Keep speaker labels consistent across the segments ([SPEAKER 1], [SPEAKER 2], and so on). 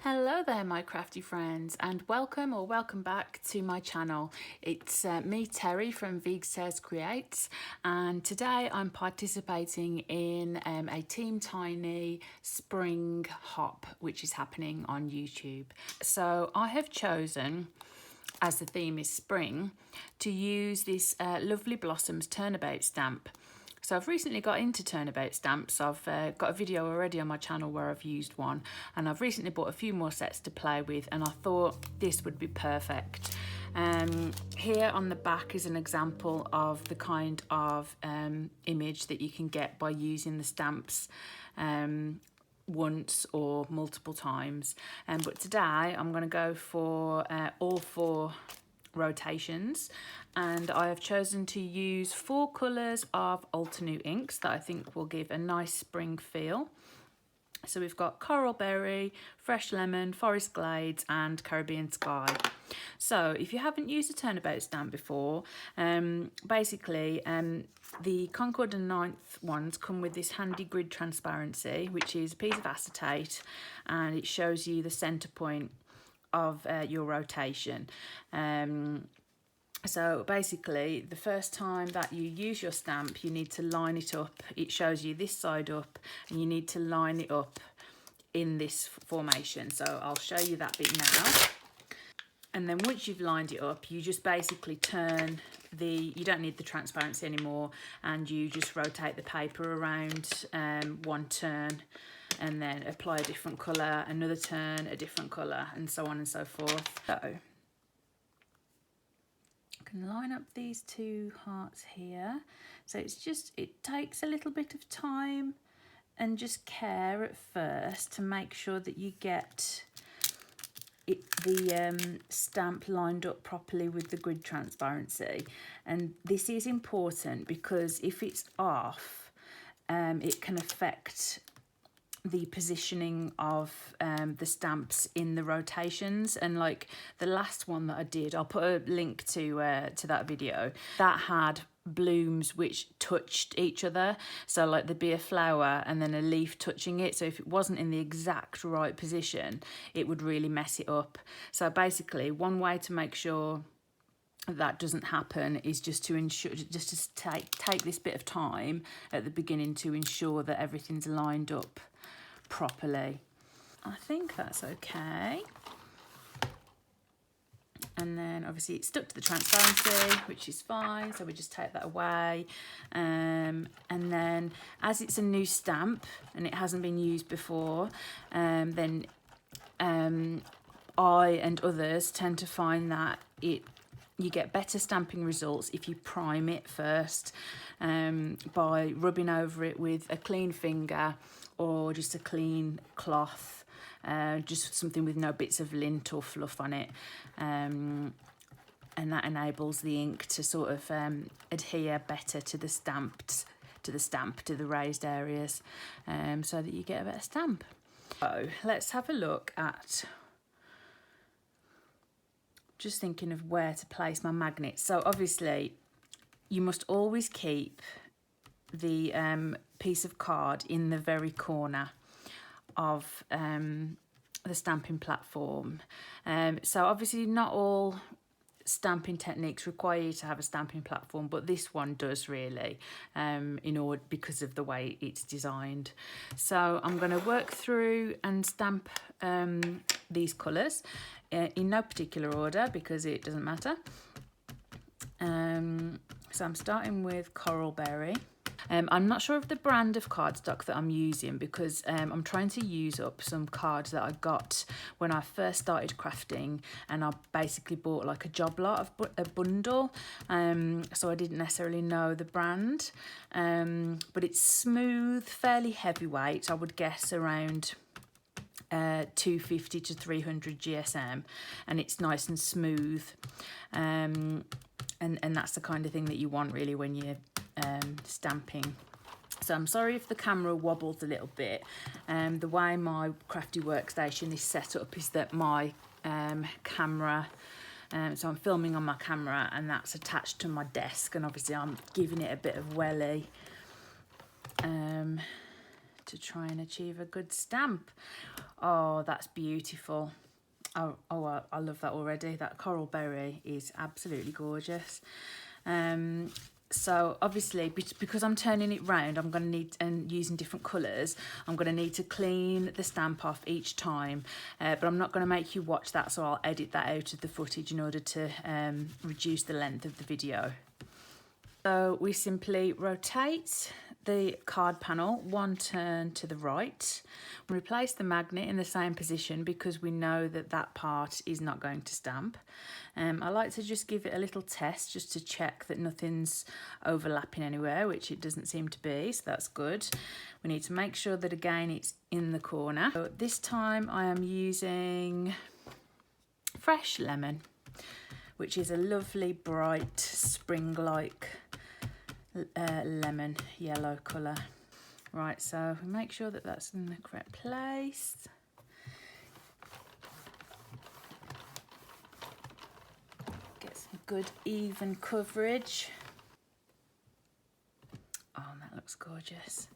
[SPEAKER 1] Hello there my crafty friends, and welcome back to my channel. It's me, Terry from Vegs Creates, and today I'm participating in a Team Tiny spring hop which is happening on YouTube. So I have chosen, as the theme is spring, to use this Lovely Blossoms Turnabout stamp. So I've recently got into Turnabout stamps. I've got a video already on my channel where I've used one, and I've recently bought a few more sets to play with, and I thought this would be perfect. Here on the back is an example of the kind of image that you can get by using the stamps once or multiple times. But today I'm going to go for all four rotations, and I have chosen to use 4 colours of Altenew inks that I think will give a nice spring feel. So we've got Coral Berry, Fresh Lemon, Forest Glades and Caribbean Sky. So if you haven't used a Turnabout stamp before, basically the Concord and 9th ones come with this handy grid transparency, which is a piece of acetate, and it shows you the centre point of your rotation. So basically the first time that you use your stamp, you need to line it up. It shows you this side up, and you need to line it up in this formation. So I'll show you that bit now. And then once you've lined it up, you just basically turn you don't need the transparency anymore, and you just rotate the paper around one turn, and then apply a different colour, another turn, a different colour, and so on and so forth. So I can line up these 2 hearts here. So it takes a little bit of time and just care at first to make sure that you get the stamp lined up properly with the grid transparency. And this is important because if it's off, it can affect the positioning of the stamps in the rotations. And like the last one that I did, I'll put a link to that video, that had blooms which touched each other. So like there'd be a flower and then a leaf touching it, so if it wasn't in the exact right position, it would really mess it up. So basically one way to make sure that doesn't happen is just to take this bit of time at the beginning to ensure that everything's lined up properly. I think that's okay. And then obviously it's stuck to the transparency, which is fine, so we just take that away. And then as it's a new stamp and it hasn't been used before, then I and others tend to find that you get better stamping results if you prime it first, by rubbing over it with a clean finger or just a clean cloth, just something with no bits of lint or fluff on it, and that enables the ink to sort of adhere better to the raised areas, so that you get a better stamp. So let's have a look at, just thinking of where to place my magnets. So obviously you must always keep the piece of card in the very corner of the stamping platform. So obviously not all stamping techniques require you to have a stamping platform, but this one does really, because of the way it's designed. So I'm going to work through and stamp these colours in no particular order because it doesn't matter. So I'm starting with Coral Berry. I'm not sure of the brand of cardstock that I'm using because I'm trying to use up some cards that I got when I first started crafting, and I basically bought like a job lot of a bundle, so I didn't necessarily know the brand, but it's smooth, fairly heavyweight. I would guess around 250 to 300 GSM, and it's nice and smooth, and that's the kind of thing that you want really when you're stamping. So I'm sorry if the camera wobbles a little bit. The way my crafty workstation is set up is that my camera, so I'm filming on my camera and that's attached to my desk, and obviously I'm giving it a bit of welly. to try and achieve a good stamp. Oh, that's beautiful. Oh, I love that already. That coral berry is absolutely gorgeous. So obviously, because I'm turning it round, I'm going to need, and using different colours, I'm going to need to clean the stamp off each time. But I'm not going to make you watch that, so I'll edit that out of the footage in order to reduce the length of the video. So we simply rotate the card panel one turn to the right. We replace the magnet in the same position because we know that that part is not going to stamp. I like to just give it a little test just to check that nothing's overlapping anywhere, which it doesn't seem to be, so that's good. We need to make sure that again it's in the corner. So this time I am using fresh lemon, which is a lovely bright spring-like lemon yellow colour. Right, so we make sure that that's in the correct place. Get some good even coverage. Oh, that looks gorgeous.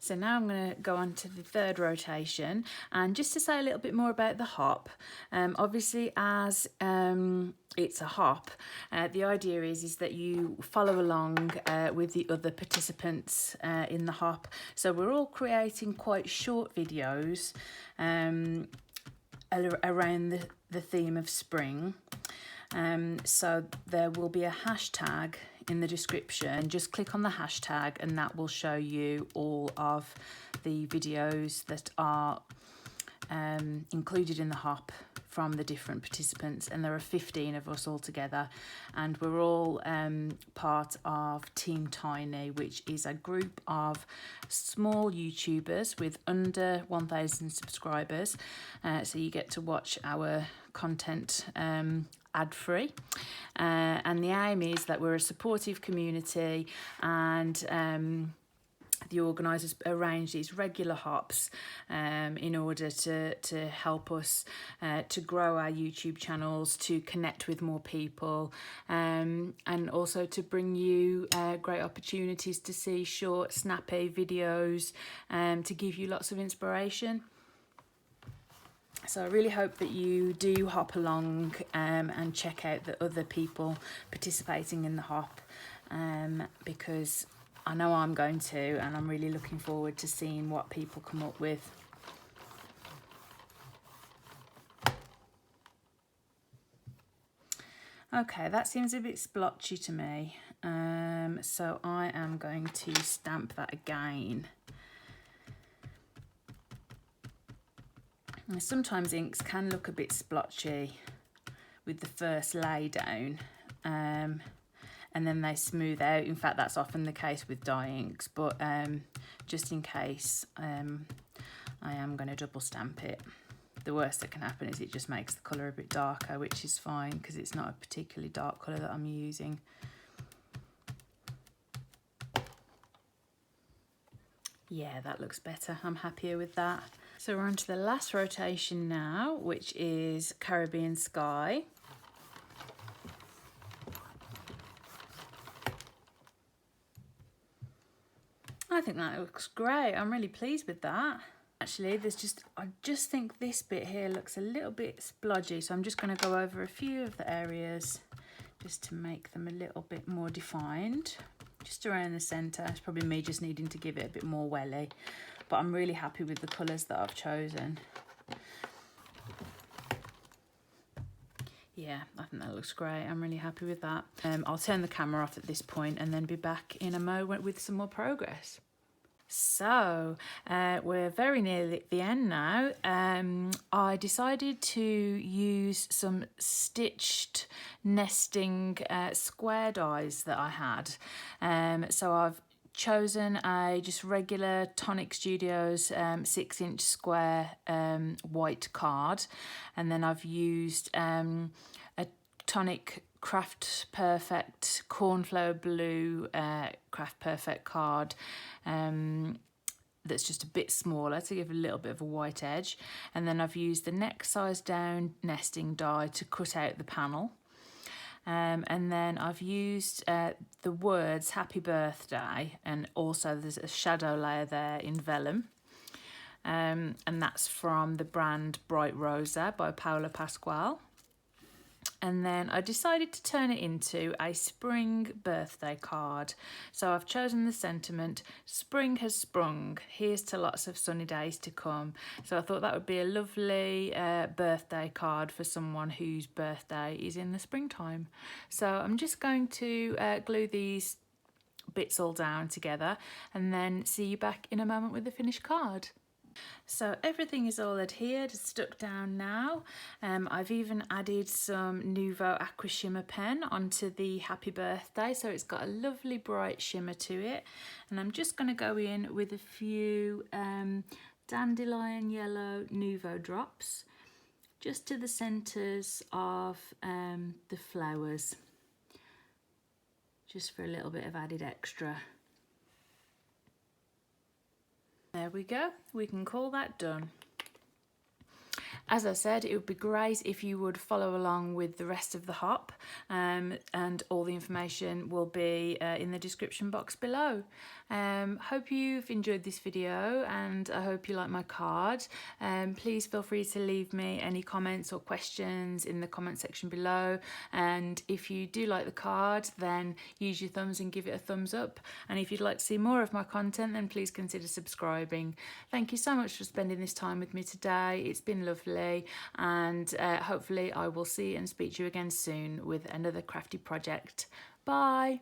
[SPEAKER 1] So now I'm going to go on to the third rotation, and just to say a little bit more about the hop, obviously as it's a hop, the idea is that you follow along with the other participants in the hop. So we're all creating quite short videos around the theme of spring. So there will be a hashtag in the description. Just click on the hashtag and that will show you all of the videos that are included in the hop from the different participants, and there are 15 of us all together, and we're all part of Team Tiny, which is a group of small YouTubers with under 1,000 subscribers, so you get to watch our content ad-free, and the aim is that we're a supportive community, and the organisers arrange these regular hops in order to help us to grow our YouTube channels, to connect with more people, and also to bring you great opportunities to see short, snappy videos, to give you lots of inspiration. So I really hope that you do hop along and check out the other people participating in the hop, because I know I'm going to, and I'm really looking forward to seeing what people come up with. Okay, that seems a bit splotchy to me, so I am going to stamp that again. And sometimes inks can look a bit splotchy with the first lay down, and then they smooth out. In fact, that's often the case with dye inks, but just in case, I am going to double stamp it. The worst that can happen is it just makes the colour a bit darker, which is fine because it's not a particularly dark colour that I'm using. Yeah, that looks better. I'm happier with that. So we're on to the last rotation now, which is Caribbean Sky. I think that looks great. I'm really pleased with that. Actually, I just think this bit here looks a little bit splodgy, so I'm just going to go over a few of the areas just to make them a little bit more defined. Just around the centre. It's probably me just needing to give it a bit more welly, but I'm really happy with the colours that I've chosen. Yeah, I think that looks great. I'm really happy with that. I'll turn the camera off at this point and then be back in a moment with some more progress. So we're very near the end now. I decided to use some stitched nesting square dies that I had. So I've chosen a just regular Tonic Studios 6-inch square white card, and then I've used a Tonic Craft Perfect cornflower blue Craft Perfect card that's just a bit smaller to give a little bit of a white edge, and then I've used the neck size down nesting die to cut out the panel. and then I've used the words happy birthday, and also there's a shadow layer there in vellum, and that's from the brand Bright Rosa by Paula Pasquale. And then I decided to turn it into a spring birthday card. So I've chosen the sentiment, spring has sprung, here's to lots of sunny days to come. So I thought that would be a lovely birthday card for someone whose birthday is in the springtime. So I'm just going to glue these bits all down together and then see you back in a moment with the finished card. So everything is all adhered, stuck down now. I've even added some Nouveau Aqua Shimmer pen onto the happy birthday, so it's got a lovely bright shimmer to it. And I'm just going to go in with a few dandelion yellow Nouveau drops just to the centres of the flowers, just for a little bit of added extra. There we go, we can call that done. As I said, it would be great if you would follow along with the rest of the hop, and all the information will be in the description box below. Hope you've enjoyed this video, and I hope you like my card. Please feel free to leave me any comments or questions in the comment section below, and if you do like the card, then use your thumbs and give it a thumbs up, and if you'd like to see more of my content, then please consider subscribing. Thank you so much for spending this time with me today. It's been lovely, and hopefully I will see and speak to you again soon with another crafty project. Bye.